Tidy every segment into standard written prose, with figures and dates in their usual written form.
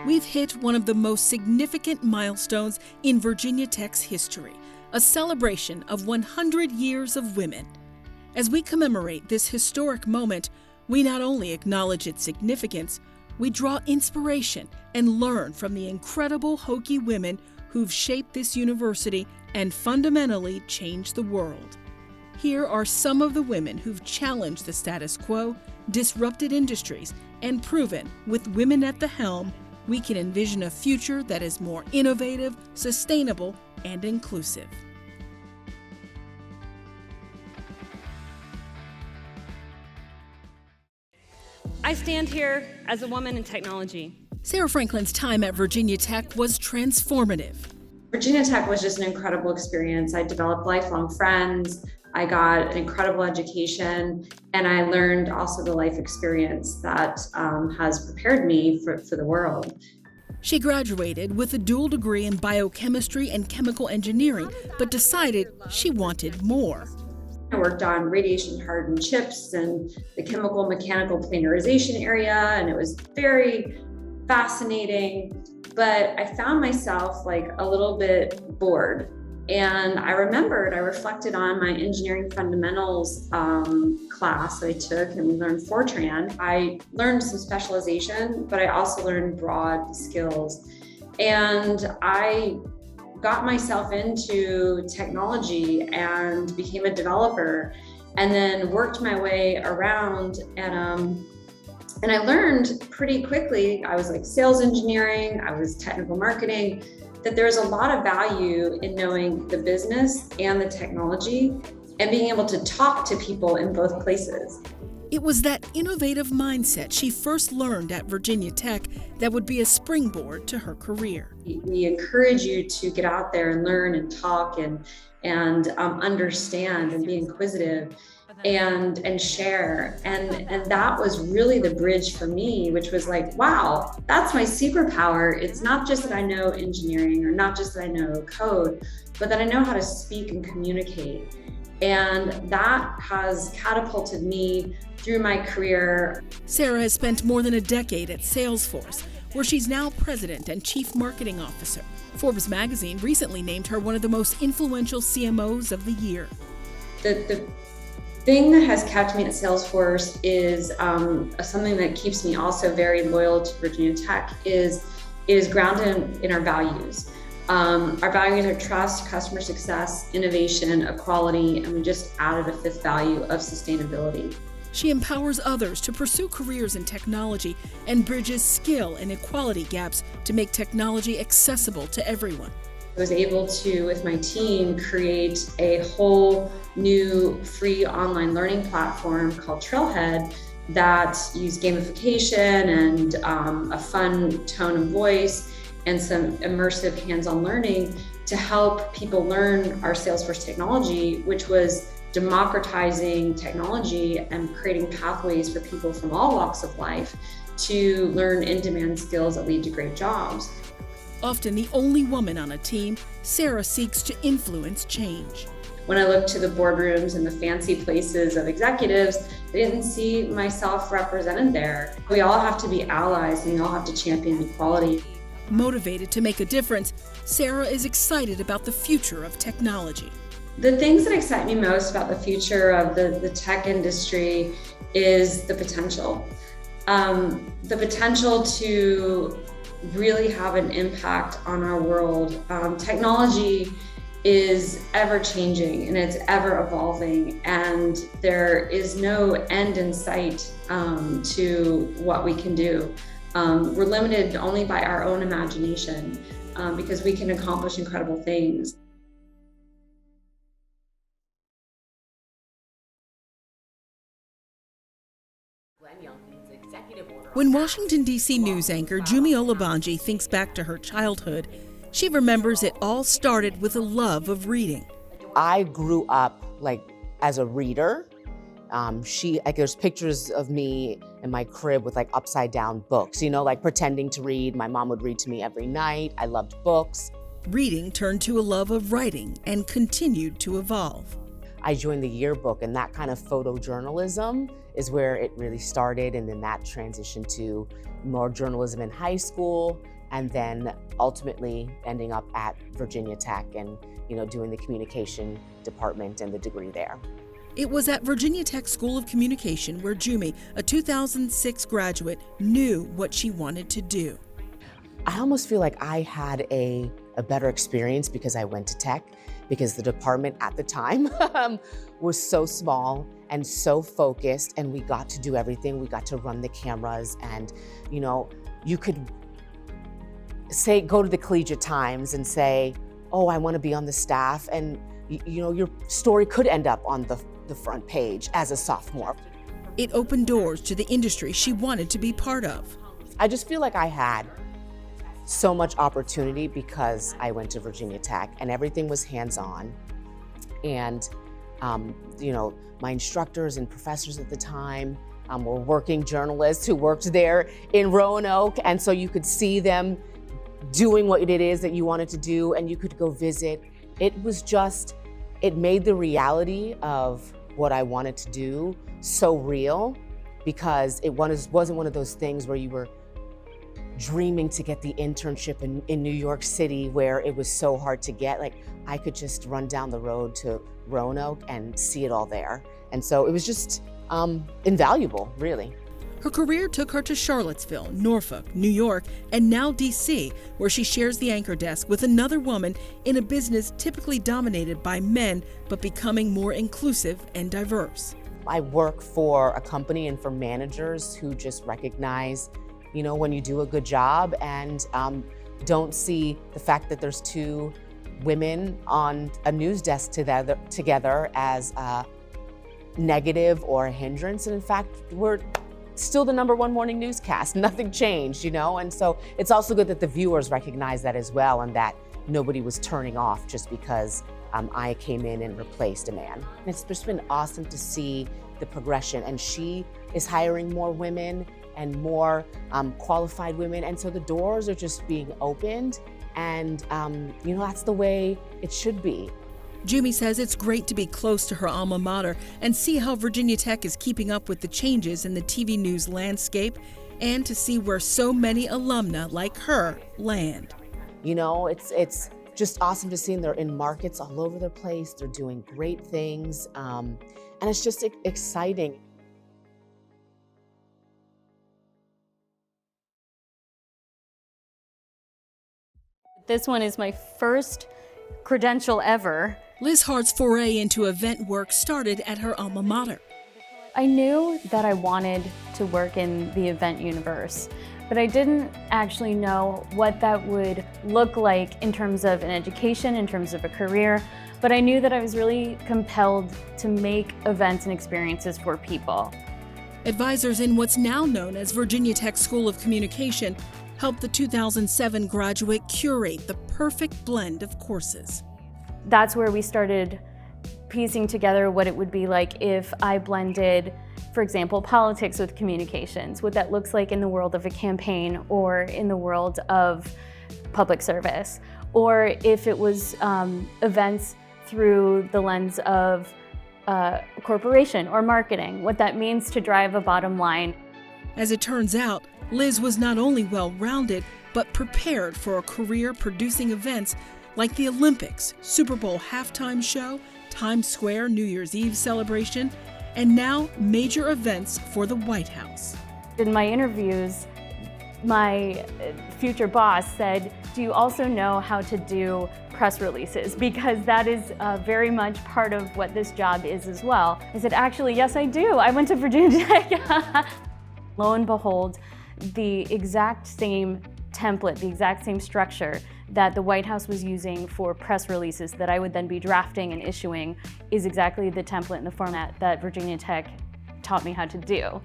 we've hit one of the most significant milestones in Virginia Tech's history, a celebration of 100 years of women. As we commemorate this historic moment, we not only acknowledge its significance, we draw inspiration and learn from the incredible Hokie women who've shaped this university and fundamentally changed the world. Here are some of the women who've challenged the status quo, disrupted industries, and proven, with women at the helm, we can envision a future that is more innovative, sustainable, and inclusive. I stand here as a woman in technology. Sarah Franklin's time at Virginia Tech was transformative. Virginia Tech was just an incredible experience. I developed lifelong friends, I got an incredible education, and I learned also the life experience that has prepared me for the world. She graduated with a dual degree in biochemistry and chemical engineering, but decided she wanted more. I worked on radiation-hardened chips and the chemical mechanical planarization area, and it was very fascinating, but I found myself like a little bit bored. And I reflected on my engineering fundamentals class that I took, and we learned Fortran. I learned some specialization, but I also learned broad skills. And I got myself into technology and became a developer, and then worked my way around. And I learned pretty quickly, I was like sales engineering, I was technical marketing, that there's a lot of value in knowing the business and the technology and being able to talk to people in both places. It was that innovative mindset she first learned at Virginia Tech that would be a springboard to her career. We encourage you to get out there and learn and talk and understand and be inquisitive and share. And that was really the bridge for me, which was like, wow, that's my superpower. It's not just that I know engineering or not just that I know code, but that I know how to speak and communicate. And that has catapulted me through my career. Sarah has spent more than a decade at Salesforce, where she's now president and chief marketing officer. Forbes magazine recently named her one of the most influential CMOs of the year. The thing that has kept me at Salesforce is something that keeps me also very loyal to Virginia Tech is grounded in our values. Our values are trust, customer success, innovation, equality, and we just added a fifth value of sustainability. She empowers others to pursue careers in technology and bridges skill and equality gaps to make technology accessible to everyone. I was able to, with my team, create a whole new free online learning platform called Trailhead that used gamification and a fun tone of voice and some immersive hands-on learning to help people learn our Salesforce technology, which was democratizing technology and creating pathways for people from all walks of life to learn in-demand skills that lead to great jobs. Often the only woman on a team, Sarah seeks to influence change. When I looked to the boardrooms and the fancy places of executives, I didn't see myself represented there. We all have to be allies and we all have to champion equality. Motivated to make a difference, Sarah is excited about the future of technology. The things that excite me most about the future of the tech industry is the potential. The potential to really have an impact on our world. Technology is ever changing and it's ever evolving, and there is no end in sight to what we can do. We're limited only by our own imagination because we can accomplish incredible things. When Washington, D.C. news anchor Jumi Olabanji thinks back to her childhood, she remembers it all started with a love of reading. I grew up as a reader. There's pictures of me in my crib with upside down books, pretending to read. My mom would read to me every night. I loved books. Reading turned to a love of writing and continued to evolve. I joined the yearbook, and that kind of photojournalism is where it really started, and then that transitioned to more journalism in high school, and then ultimately ending up at Virginia Tech and doing the communication department and the degree there. It was at Virginia Tech School of Communication where Jumi, a 2006 graduate, knew what she wanted to do. I almost feel like I had a better experience because I went to Tech, because the department at the time was so small and so focused, and we got to do everything. We got to run the cameras, and you could go to the Collegiate Times and say, oh, I want to be on the staff, and your story could end up on the front page as a sophomore. It opened doors to the industry she wanted to be part of. I just feel like I had so much opportunity because I went to Virginia Tech, and everything was hands-on. And my instructors and professors at the time were working journalists who worked there in Roanoke, and so you could see them doing what it is that you wanted to do, and you could go visit. It made the reality of what I wanted to do so real, because it wasn't one of those things where you were dreaming to get the internship in New York City where it was so hard to get. Like, I could just run down the road to Roanoke and see it all there. And so it was just invaluable, really. Her career took her to Charlottesville, Norfolk, New York, and now D.C., where she shares the anchor desk with another woman in a business typically dominated by men, but becoming more inclusive and diverse. I work for a company and for managers who just recognize, when you do a good job, and don't see the fact that there's two women on a news desk together as a negative or a hindrance. And in fact, we're still the #1 morning newscast. Nothing changed, And so it's also good that the viewers recognize that as well, and that nobody was turning off just because I came in and replaced a man. It's just been awesome to see the progression, and she is hiring more women and more qualified women, and so the doors are just being opened, and that's the way it should be. Jumi says it's great to be close to her alma mater and see how Virginia Tech is keeping up with the changes in the TV news landscape, and to see where so many alumna like her land. It's just awesome to see them. They're in markets all over the place. They're doing great things, and it's just exciting. This one is my first credential ever. Liz Hart's foray into event work started at her alma mater. I knew that I wanted to work in the event universe, but I didn't actually know what that would look like in terms of an education, in terms of a career, but I knew that I was really compelled to make events and experiences for people. Advisors in what's now known as Virginia Tech School of Communication helped the 2007 graduate curate the perfect blend of courses. That's where we started piecing together what it would be like if I blended, for example, politics with communications, what that looks like in the world of a campaign or in the world of public service, or if it was events through the lens of corporation or marketing, what that means to drive a bottom line. As it turns out, Liz was not only well-rounded, but prepared for a career producing events like the Olympics, Super Bowl halftime show, Times Square New Year's Eve celebration, and now major events for the White House. In my interviews, my future boss said, "Do you also know how to do press releases?" Because that is very much part of what this job is as well. I said, "Actually, yes, I do. I went to Virginia Tech." Lo and behold, the exact same template, the exact same structure that the White House was using for press releases that I would then be drafting and issuing is exactly the template and the format that Virginia Tech taught me how to do.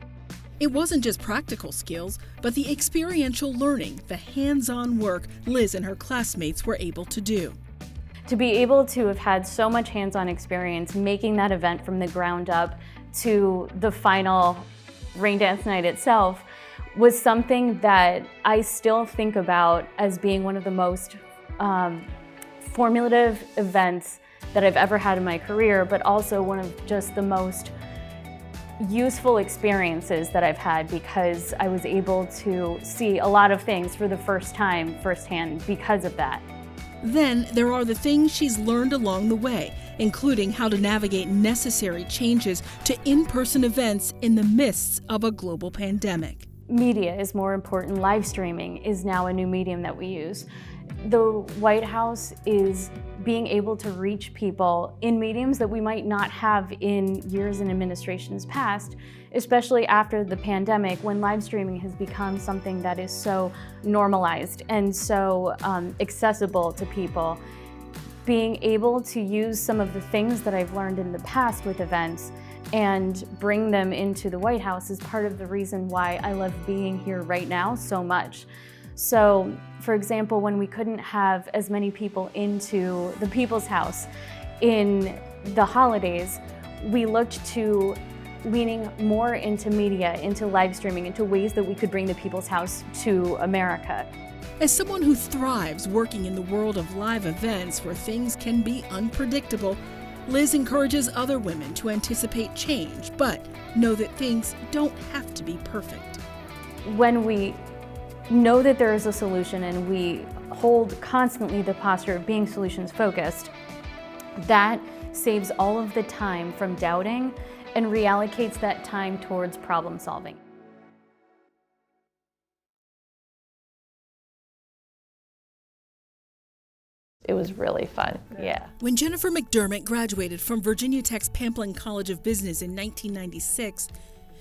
It wasn't just practical skills, but the experiential learning, the hands-on work Liz and her classmates were able to do. To be able to have had so much hands-on experience making that event from the ground up to the final rain dance night itself was something that I still think about as being one of the most formative events that I've ever had in my career, but also one of just the most useful experiences that I've had, because I was able to see a lot of things for the first time firsthand because of that. Then there are the things she's learned along the way, including how to navigate necessary changes to in-person events in the midst of a global pandemic. Media is more important. Live streaming is now a new medium that we use. The White House is being able to reach people in mediums that we might not have in years and administrations past, especially after the pandemic, when live streaming has become something that is so normalized and so accessible to people. Being able to use some of the things that I've learned in the past with events and bring them into the White House is part of the reason why I love being here right now so much. So, for example, when we couldn't have as many people into the People's House in the holidays, we looked to leaning more into media, into live streaming, into ways that we could bring the People's House to America. As someone who thrives working in the world of live events where things can be unpredictable, Liz encourages other women to anticipate change, but know that things don't have to be perfect. When we know that there is a solution and we hold constantly the posture of being solutions focused, that saves all of the time from doubting and reallocates that time towards problem solving. It was really fun, yeah. When Jennifer McDermott graduated from Virginia Tech's Pamplin College of Business in 1996,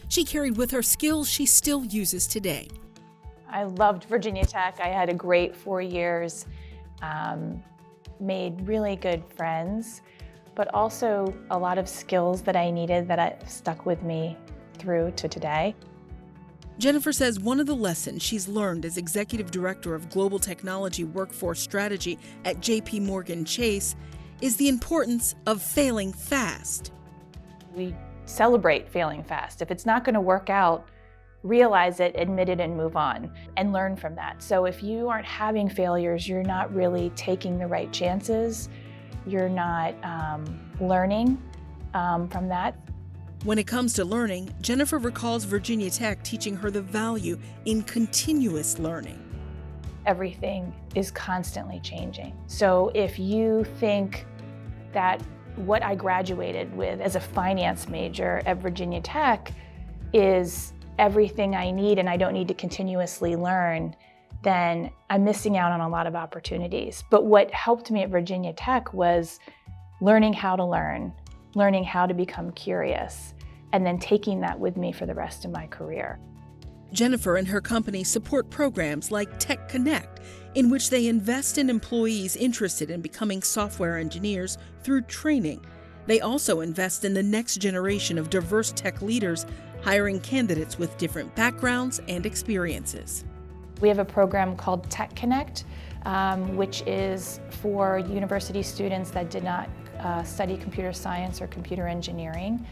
she carried with her skills she still uses today. I loved Virginia Tech. I had a great 4 years, made really good friends, but also a lot of skills that I needed that stuck with me through to today. Jennifer says one of the lessons she's learned as Executive Director of Global Technology Workforce Strategy at J.P. Morgan Chase is the importance of failing fast. We celebrate failing fast. If it's not going to work out, realize it, admit it, and move on, and learn from that. So if you aren't having failures, you're not really taking the right chances, you're not learning from that. When it comes to learning, Jennifer recalls Virginia Tech teaching her the value in continuous learning. Everything is constantly changing. So if you think that what I graduated with as a finance major at Virginia Tech is everything I need and I don't need to continuously learn, then I'm missing out on a lot of opportunities. But what helped me at Virginia Tech was learning how to learn, learning how to become curious, and then taking that with me for the rest of my career. Jennifer and her company support programs like Tech Connect, in which they invest in employees interested in becoming software engineers through training. They also invest in the next generation of diverse tech leaders, hiring candidates with different backgrounds and experiences. We have a program called Tech Connect, which is for university students that did not study computer science or computer engineering,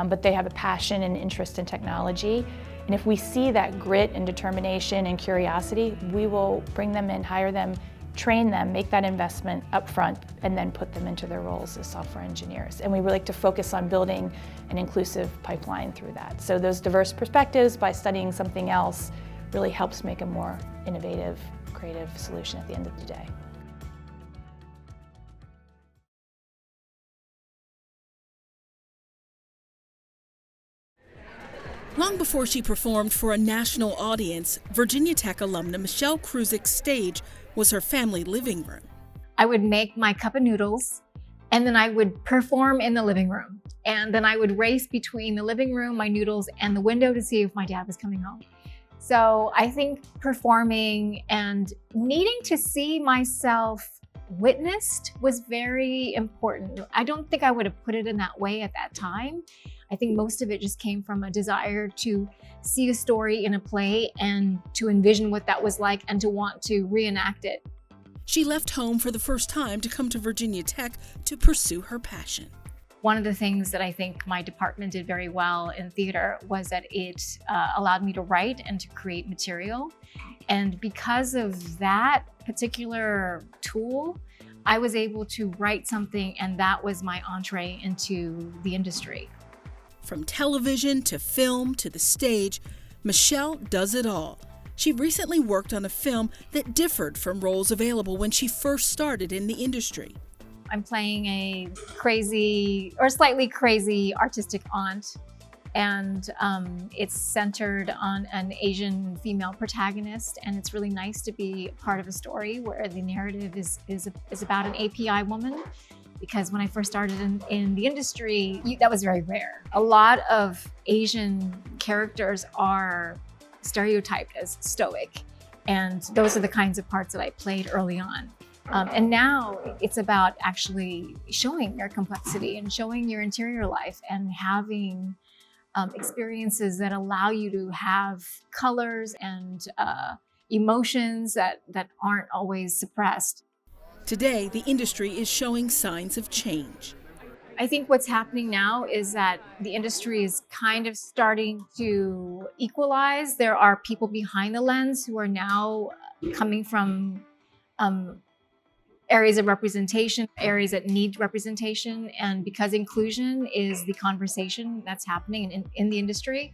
but they have a passion and interest in technology. And if we see that grit and determination and curiosity, we will bring them in, hire them, train them, make that investment up front, and then put them into their roles as software engineers. And we really like to focus on building an inclusive pipeline through that. So those diverse perspectives, by studying something else, really helps make a more innovative, creative solution at the end of the day. Long before she performed for a national audience, Virginia Tech alumna Michelle Krusic's stage was her family living room. I would make my cup of noodles, and then I would perform in the living room. And then I would race between the living room, my noodles, and the window to see if my dad was coming home. So I think performing and needing to see myself witnessed was very important. I don't think I would have put it in that way at that time. I think most of it just came from a desire to see a story in a play and to envision what that was like and to want to reenact it. She left home for the first time to come to Virginia Tech to pursue her passion. One of the things that I think my department did very well in theater was that it allowed me to write and to create material. And because of that particular tool, I was able to write something, and that was my entree into the industry. From television to film to the stage, Michelle does it all. She recently worked on a film that differed from roles available when she first started in the industry. I'm playing a crazy or slightly crazy artistic aunt, and it's centered on an Asian female protagonist, and it's really nice to be part of a story where the narrative is about an API woman, because when I first started in the industry, that was very rare. A lot of Asian characters are stereotyped as stoic, and those are the kinds of parts that I played early on. And now it's about actually showing your complexity and showing your interior life and having experiences that allow you to have colors and emotions that aren't always suppressed. Today, the industry is showing signs of change. I think what's happening now is that the industry is kind of starting to equalize. There are people behind the lens who are now coming from areas of representation, areas that need representation. And because inclusion is the conversation that's happening in the industry,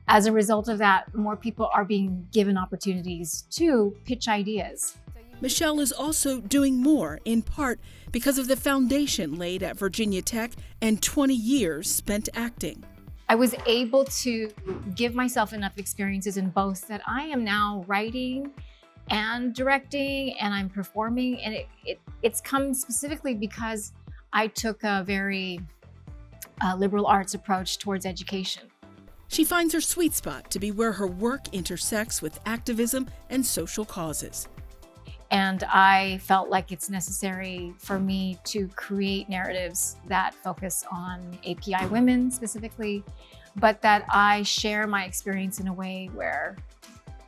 as a result of that, more people are being given opportunities to pitch ideas. Michelle is also doing more, in part because of the foundation laid at Virginia Tech and 20 years spent acting. I was able to give myself enough experiences in both that I am now writing and directing, and I'm performing, and it's come specifically because I took a very liberal arts approach towards education. She finds her sweet spot to be where her work intersects with activism and social causes. And I felt like it's necessary for me to create narratives that focus on API women specifically, but that I share my experience in a way where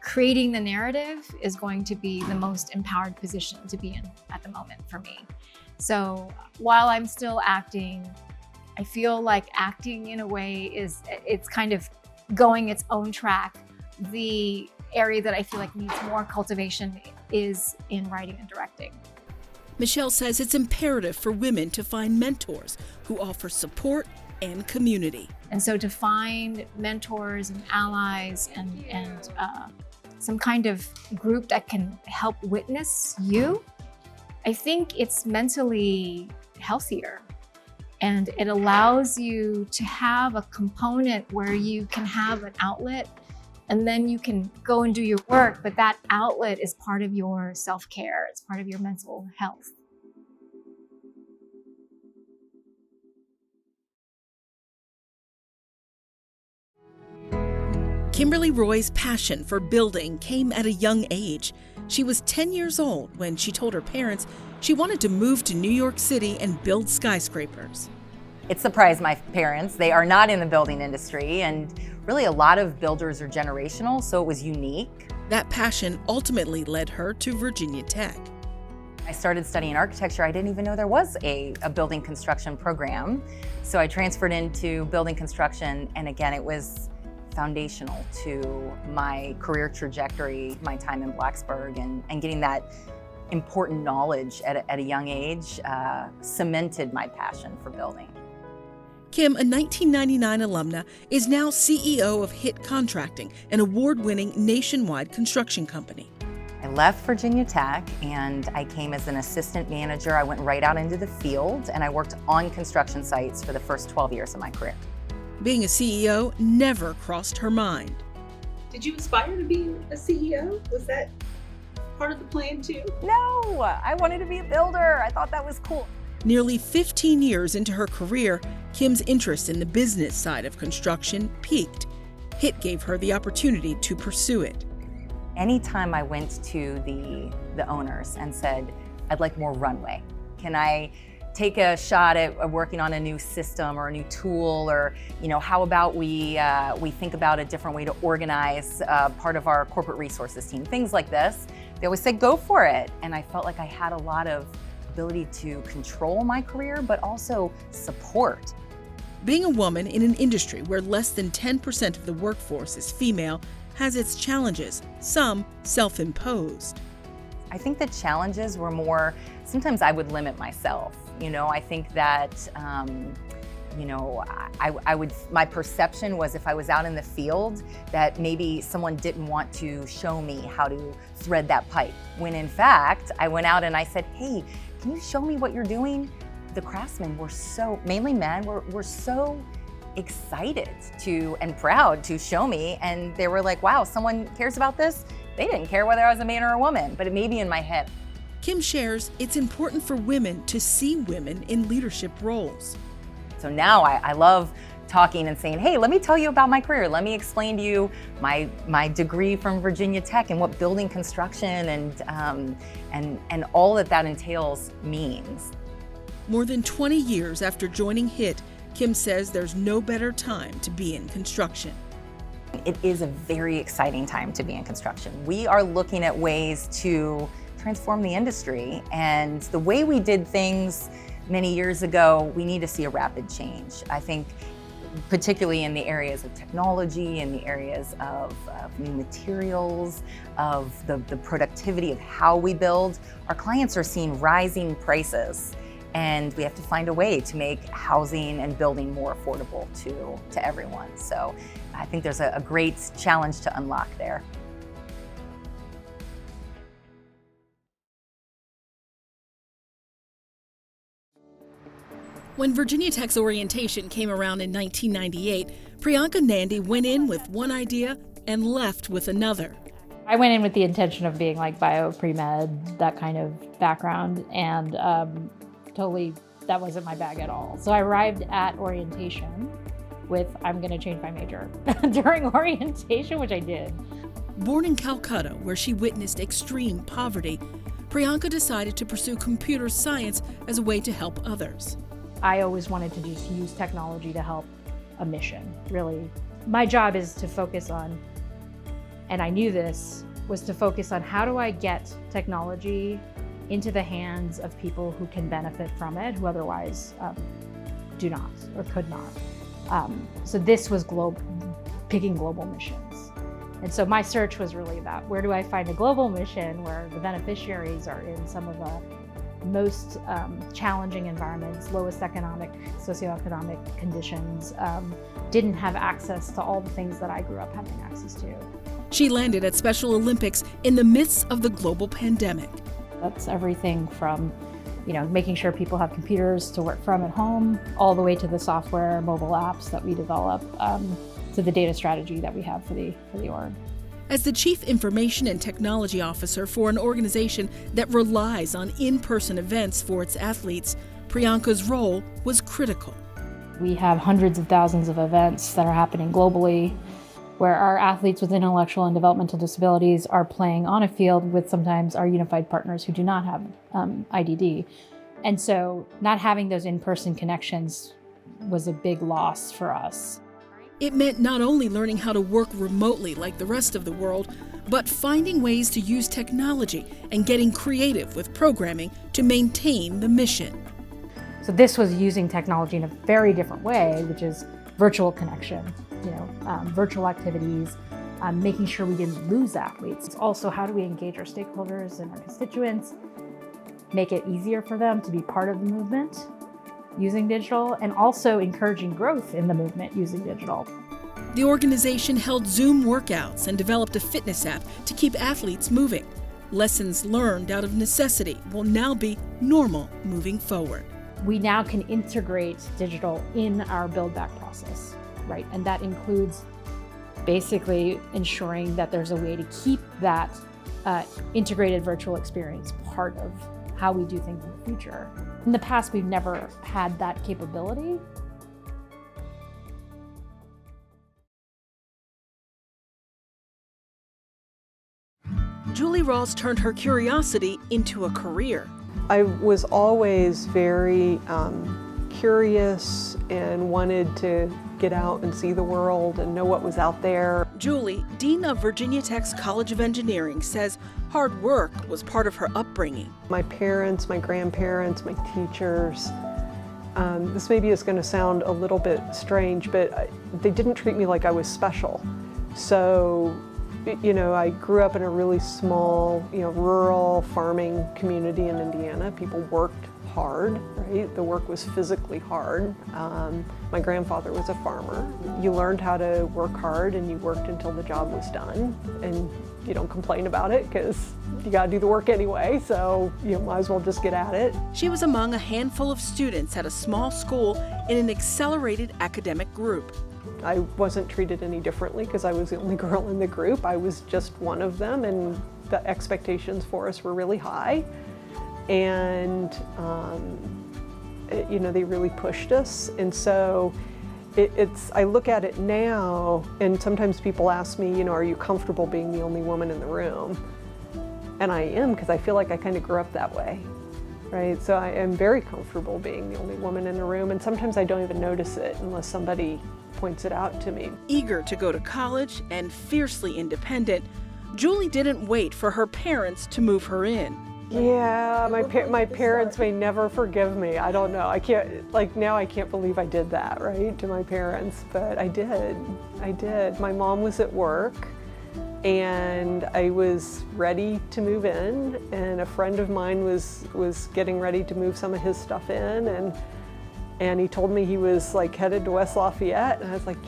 creating the narrative is going to be the most empowered position to be in at the moment for me. So while I'm still acting, I feel like acting in a way it's kind of going its own track. The area that I feel like needs more cultivation is in writing and directing. Michelle says it's imperative for women to find mentors who offer support and community. And so to find mentors and allies and some kind of group that can help witness you, I think it's mentally healthier. And it allows you to have a component where you can have an outlet, and then you can go and do your work, but that outlet is part of your self-care. It's part of your mental health. Kimberly Roy's passion for building came at a young age. She was 10 years old when she told her parents she wanted to move to New York City and build skyscrapers. It surprised my parents. They are not in the building industry, and really a lot of builders are generational, so it was unique. That passion ultimately led her to Virginia Tech. I started studying architecture. I didn't even know there was a building construction program. So I transferred into building construction, and again, it was foundational to my career trajectory, my time in Blacksburg, and getting that important knowledge at a young age cemented my passion for building. Kim, a 1999 alumna, is now CEO of Hit Contracting, an award-winning nationwide construction company. I left Virginia Tech and I came as an assistant manager. I went right out into the field and I worked on construction sites for the first 12 years of my career. Being a CEO never crossed her mind. Did you aspire to be a CEO? Was that part of the plan too? No, I wanted to be a builder. I thought that was cool. Nearly 15 years into her career, Kim's interest in the business side of construction peaked. Hit gave her the opportunity to pursue it. Anytime I went to the owners and said, I'd like more runway. Can I take a shot at working on a new system or a new tool, or how about we think about a different way to organize part of our corporate resources team, things like this. They always said, go for it. And I felt like I had a lot of ability to control my career, but also support. Being a woman in an industry where less than 10% of the workforce is female has its challenges, some self-imposed. I think the challenges were more, sometimes I would limit myself. I think that, my perception was if I was out in the field that maybe someone didn't want to show me how to thread that pipe. When in fact, I went out and I said, hey, can you show me what you're doing? The craftsmen were mainly men, were so excited and proud to show me. And they were like, wow, someone cares about this? They didn't care whether I was a man or a woman, but it made me in my head. Kim shares it's important for women to see women in leadership roles. So now I love talking and saying, hey, let me tell you about my career. Let me explain to you my degree from Virginia Tech and what building construction and all that entails means. More than 20 years after joining HIT, Kim says there's no better time to be in construction. It is a very exciting time to be in construction. We are looking at ways to transform the industry, and the way we did things many years ago, we need to see a rapid change. I think particularly in the areas of technology, in the areas of new materials, of the productivity of how we build. Our clients are seeing rising prices, and we have to find a way to make housing and building more affordable to everyone. So I think there's a great challenge to unlock there. When Virginia Tech's orientation came around in 1998, Priyanka Nandy went in with one idea and left with another. I went in with the intention of being like bio, pre-med, that kind of background, and totally that wasn't my bag at all. So I arrived at orientation with, I'm gonna change my major during orientation, which I did. Born in Calcutta, where she witnessed extreme poverty, Priyanka decided to pursue computer science as a way to help others. I always wanted to just use technology to help a mission, really. My job is to focus on, and I knew this, was to focus on how do I get technology into the hands of people who can benefit from it, who otherwise do not or could not. So this was picking global missions. And so my search was really about where do I find a global mission where the beneficiaries are in some of the most challenging environments, lowest socioeconomic conditions, didn't have access to all the things that I grew up having access to. She landed at Special Olympics in the midst of the global pandemic. That's everything from, making sure people have computers to work from at home, all the way to the software, mobile apps that we develop, to the data strategy that we have for the org. As the Chief Information and Technology Officer for an organization that relies on in-person events for its athletes, Priyanka's role was critical. We have hundreds of thousands of events that are happening globally where our athletes with intellectual and developmental disabilities are playing on a field with sometimes our unified partners who do not have IDD. And so not having those in-person connections was a big loss for us. It meant not only learning how to work remotely like the rest of the world, but finding ways to use technology and getting creative with programming to maintain the mission. So this was using technology in a very different way, which is virtual connection, virtual activities, making sure we didn't lose athletes. It's also how do we engage our stakeholders and our constituents, make it easier for them to be part of the movement using digital, and also encouraging growth in the movement using digital. The organization held Zoom workouts and developed a fitness app to keep athletes moving. Lessons learned out of necessity will now be normal moving forward. We now can integrate digital in our build back process, right? And that includes basically ensuring that there's a way to keep that integrated virtual experience part of how we do things in the future. In the past, we've never had that capability. Julie Rawls turned her curiosity into a career. I was always very curious and wanted to get out and see the world and know what was out there. Julie, Dean of Virginia Tech's College of Engineering, says hard work was part of her upbringing. My parents, my grandparents, my teachers, this maybe is going to sound a little bit strange, but they didn't treat me like I was special. So You know, I grew up in a really small, rural farming community in Indiana. People worked hard, right? The work was physically hard. My grandfather was a farmer. You learned how to work hard and you worked until the job was done. And you don't complain about it because you gotta do the work anyway, so you might as well just get at it. She was among a handful of students at a small school in an accelerated academic group. I wasn't treated any differently because I was the only girl in the group. I was just one of them, and the expectations for us were really high. And they really pushed us. And so I look at it now, and sometimes people ask me, are you comfortable being the only woman in the room? And I am, because I feel like I kind of grew up that way, right? So I am very comfortable being the only woman in the room, and sometimes I don't even notice it unless somebody points it out to me. Eager to go to college and fiercely independent, Julie didn't wait for her parents to move her in. Yeah, my parents may never forgive me. I don't know. I can't, now I can't believe I did that, right, to my parents, but I did. My mom was at work, and I was ready to move in, and a friend of mine was getting ready to move some of his stuff in, and he told me he was headed to West Lafayette, and I was like,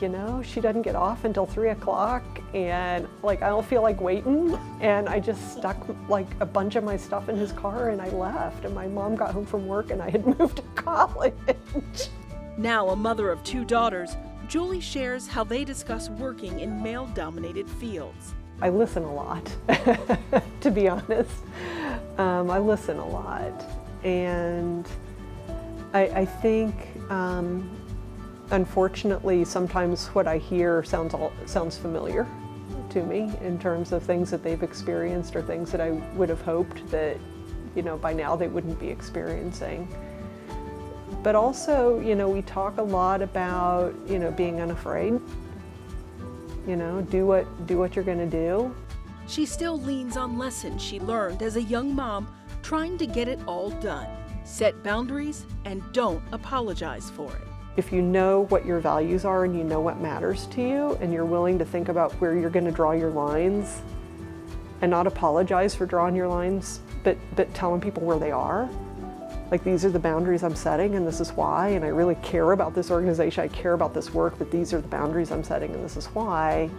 she doesn't get off until 3 o'clock, and I don't feel like waiting, and I just stuck a bunch of my stuff in his car and I left, and my mom got home from work and I had moved to college. Now a mother of 2 daughters, Julie shares how they discuss working in male-dominated fields. I listen a lot, to be honest. I listen a lot, and I think, unfortunately, sometimes what I hear sounds familiar to me in terms of things that they've experienced or things that I would have hoped that, by now they wouldn't be experiencing. But also, we talk a lot about, being unafraid. Do what you're going to do. She still leans on lessons she learned as a young mom trying to get it all done. Set boundaries and don't apologize for it. If you know what your values are and you know what matters to you and you're willing to think about where you're going to draw your lines and not apologize for drawing your lines, but telling people where they are. These are the boundaries I'm setting and this is why, and I really care about this organization, I care about this work, but these are the boundaries I'm setting and this is why.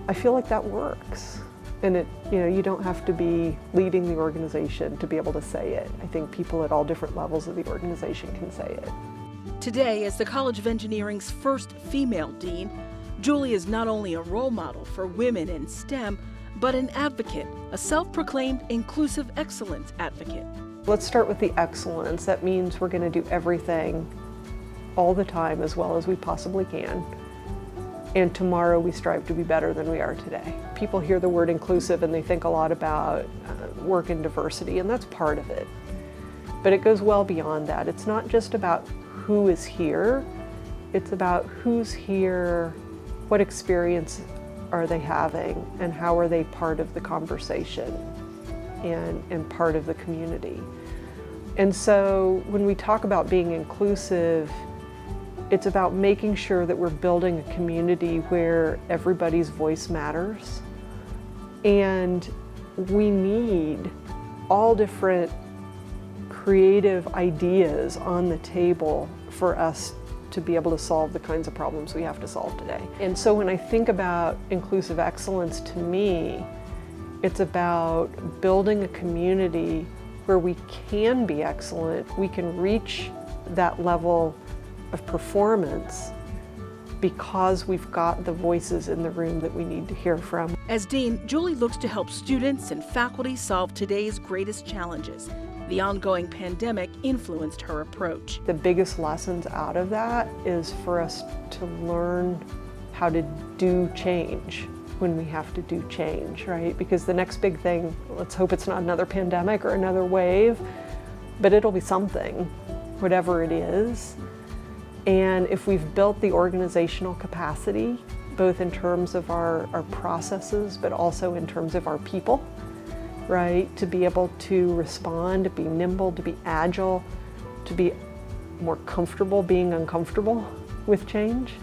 I feel like that works. And you don't have to be leading the organization to be able to say it. I think people at all different levels of the organization can say it. Today, as the College of Engineering's first female dean, Julie is not only a role model for women in STEM, but an advocate, a self-proclaimed inclusive excellence advocate. Let's start with the excellence. That means we're going to do everything all the time as well as we possibly can. And tomorrow we strive to be better than we are today. People hear the word inclusive and they think a lot about work and diversity, and that's part of it. But it goes well beyond that. It's not just about who is here, it's about who's here, what experience are they having, and how are they part of the conversation and part of the community. And so when we talk about being inclusive, it's about making sure that we're building a community where everybody's voice matters. And we need all different creative ideas on the table for us to be able to solve the kinds of problems we have to solve today. And so when I think about inclusive excellence, to me, it's about building a community where we can be excellent, we can reach that level of performance because we've got the voices in the room that we need to hear from. As dean, Julie looks to help students and faculty solve today's greatest challenges. The ongoing pandemic influenced her approach. The biggest lessons out of that is for us to learn how to do change when we have to do change, right? Because the next big thing, let's hope it's not another pandemic or another wave, but it'll be something, whatever it is. And if we've built the organizational capacity, both in terms of our processes, but also in terms of our people, right? To be able to respond, to be nimble, to be agile, to be more comfortable being uncomfortable with change,